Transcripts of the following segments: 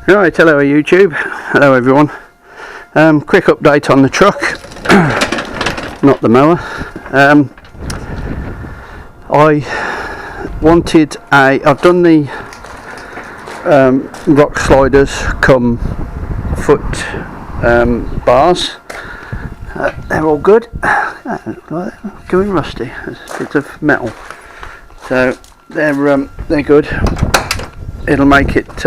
Right, hello YouTube, hello everyone. Quick update on the truck, not the mower. I've done the rock sliders come foot bars. They're all good. Going rusty. There's bits of metal, so they're good. It'll make it.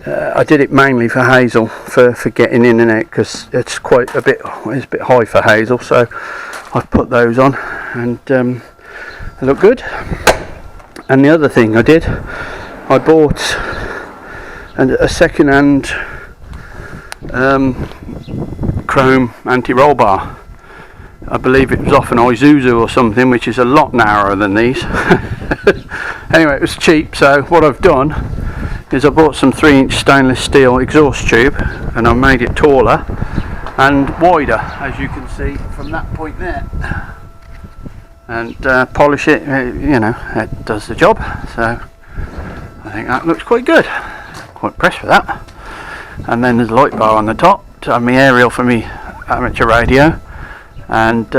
I did it mainly for Hazel for getting in and out, because it's quite a bit. It's a bit high for Hazel, so I've put those on, and they look good. And the other thing I did, I bought a second-hand chrome anti-roll bar. I believe it was off an Isuzu or something, which is a lot narrower than these. Anyway, it was cheap, so what I've done is I bought some 3-inch stainless steel exhaust tube, and I made it taller and wider, as you can see from that point there, and polish it. You know, it does the job, so I think that looks quite good. Quite impressed with that. And then there's a light bar on the top to have my aerial for me amateur radio, and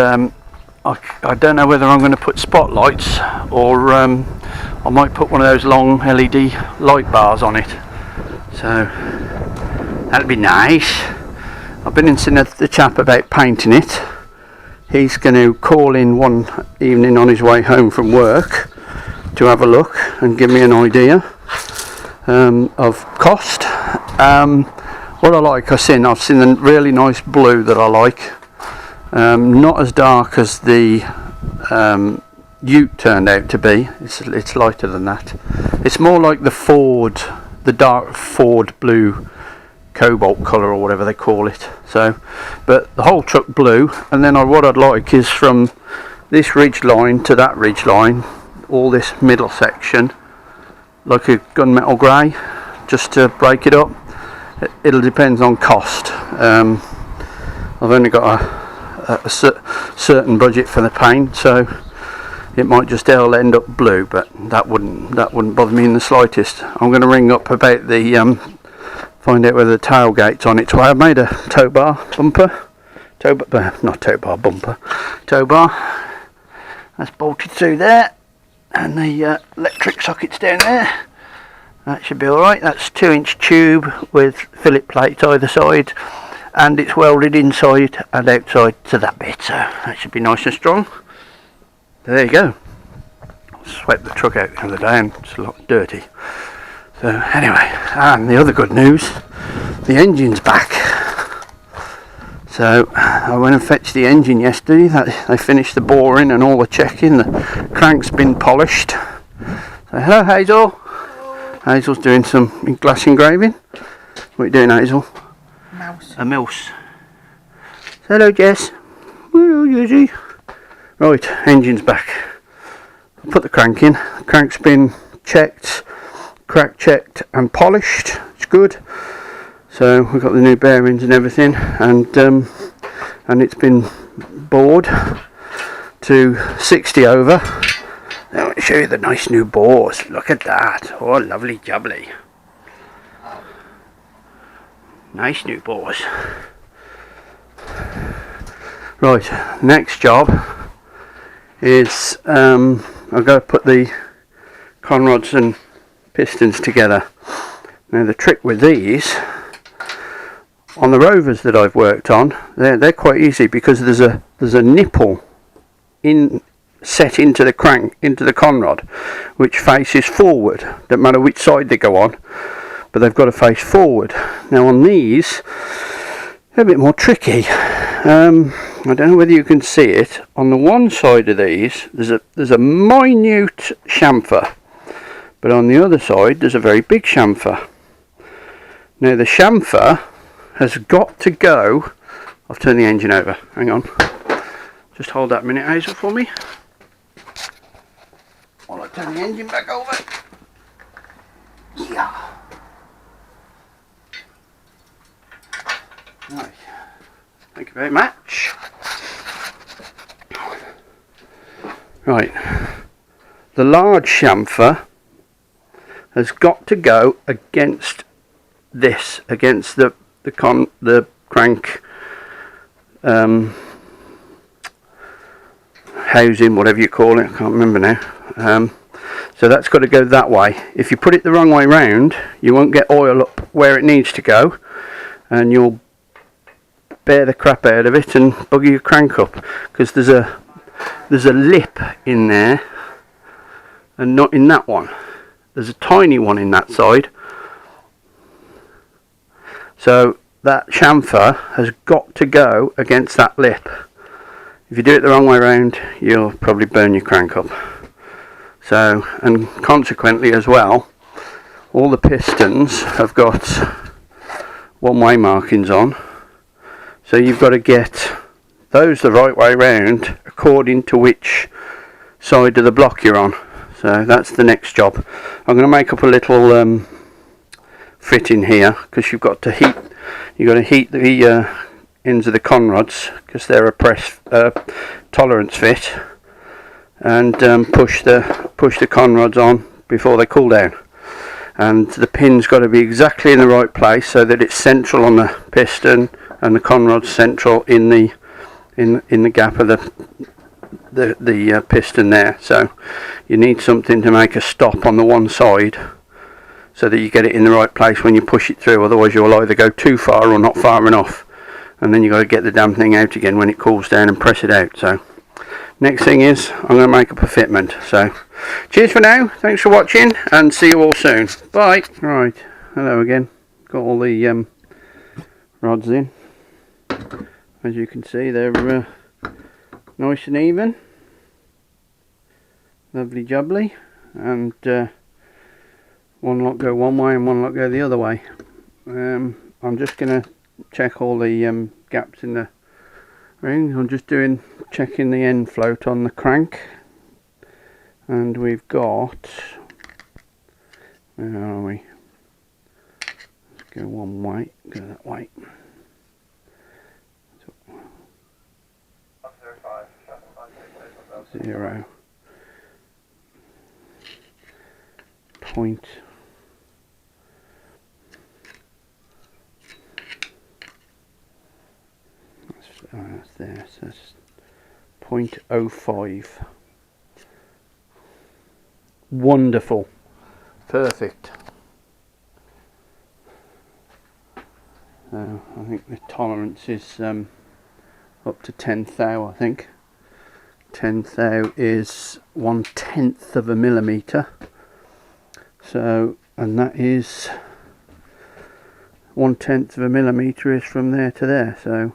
I don't know whether I'm going to put spotlights or I might put one of those long LED light bars on it, so that'll be nice. I've been in the chap about painting it. He's going to call in one evening on his way home from work to have a look and give me an idea of cost. What I like, I've seen a really nice blue that I like. Not as dark as the Ute turned out to be. It's lighter than that. It's more like the dark Ford blue cobalt colour, or whatever they call it. So, but the whole truck blue, and then what I'd like is from this ridge line to that ridge line, all this middle section, like a gunmetal grey, just to break it up. It'll depend on cost. I've only got a certain budget for the paint, so it might just all end up blue, but that wouldn't bother me in the slightest. I'm going to ring up about the find out whether the tailgate's on its way. I've made a tow bar bumper, tow bar that's bolted through there, and the electric socket's down there. That should be alright. That's 2-inch tube with fillet plates either side, and it's welded inside and outside to that bit, so that should be nice and strong. There you go. I swept the truck out the other day and it's a lot dirty. So anyway, and the other good news, the engine's back. So I went and fetched the engine yesterday. They finished the boring and all the checking. The crank's been polished. So hello Hazel. Hello. Hazel's doing some glass engraving. What are you doing, Hazel? Mouse. A mouse. Hello Jess. Hello Jessie. Right, engine's back. I put the crank in. The crank's been checked, crack checked and polished. It's good. So we've got the new bearings and everything, and it's been bored to 60 over. Now I'll show you the nice new bores. Look at that. Oh, lovely jubbly. Nice new bores. Right, next job is I've got to put the Conrods and Pistons together. Now the trick with these, on the Rovers that I've worked on, they're quite easy, because there's a nipple set into the crank, into the Conrod, which faces forward. Don't matter which side they go on, but they've got to face forward. Now on these, they're a bit more tricky. I don't know whether you can see it. On the one side of these, there's a minute chamfer, but on the other side there's a very big chamfer. Now the chamfer has got to go. I've turned the engine over. Hang on. Just hold that a minute, Hazel, for me, while I turn the engine back over. Yeah. Right. Thank you very much. Right, the large chamfer has got to go against this against the crank housing, whatever you call it, I can't remember now. So that's got to go that way. If you put it the wrong way round, you won't get oil up where it needs to go, and you'll bear the crap out of it and bugger your crank up, because there's a lip in there and not in that one. There's a tiny one in that side, so that chamfer has got to go against that lip. If you do it the wrong way round, you'll probably burn your crank up. So, and consequently as well, all the pistons have got one-way markings on, so you've got to get those the right way round according to which side of the block you're on. So that's the next job. I'm going to make up a little fitting here, because you've got to heat the ends of the Conrods, because they're a press tolerance fit, and push the Conrods on before they cool down. And the pin's got to be exactly in the right place, so that it's central on the piston and the Conrod's central in the gap of the piston there. So you need something to make a stop on the one side, so that you get it in the right place when you push it through. Otherwise you'll either go too far or not far enough, and then you've got to get the damn thing out again when it cools down and press it out. So next thing is I'm going to make up a fitment. So cheers for now, thanks for watching, and see you all soon. Bye. Right, hello again. Got all the rods in. As you can see, they're nice and even, lovely jubbly, and one lot go one way and one lot go the other way. I'm just going to check all the gaps in the ring. I'm just checking the end float on the crank, and we've got, where are we? Let's go one way, go that way. 0 point that's there, so that's 0.05. Wonderful, perfect. I think the tolerance is up to 10 thou. I think 10 thou is 1/10 of a millimeter. So, and that is 1/10 of a millimeter is from there to there. So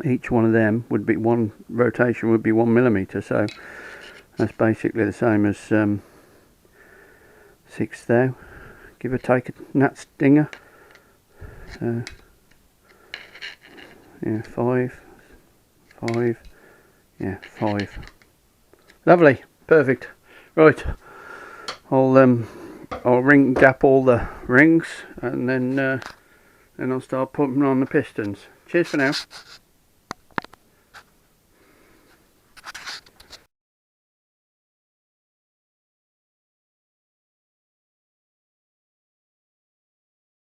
each one of them would be, one rotation would be 1 millimeter. So that's basically the same as 6 thou, give or take a nut stinger. So yeah, 5, yeah, 5. Lovely, perfect. Right, I'll ring gap all the rings, and then I'll start putting on the pistons. Cheers for now.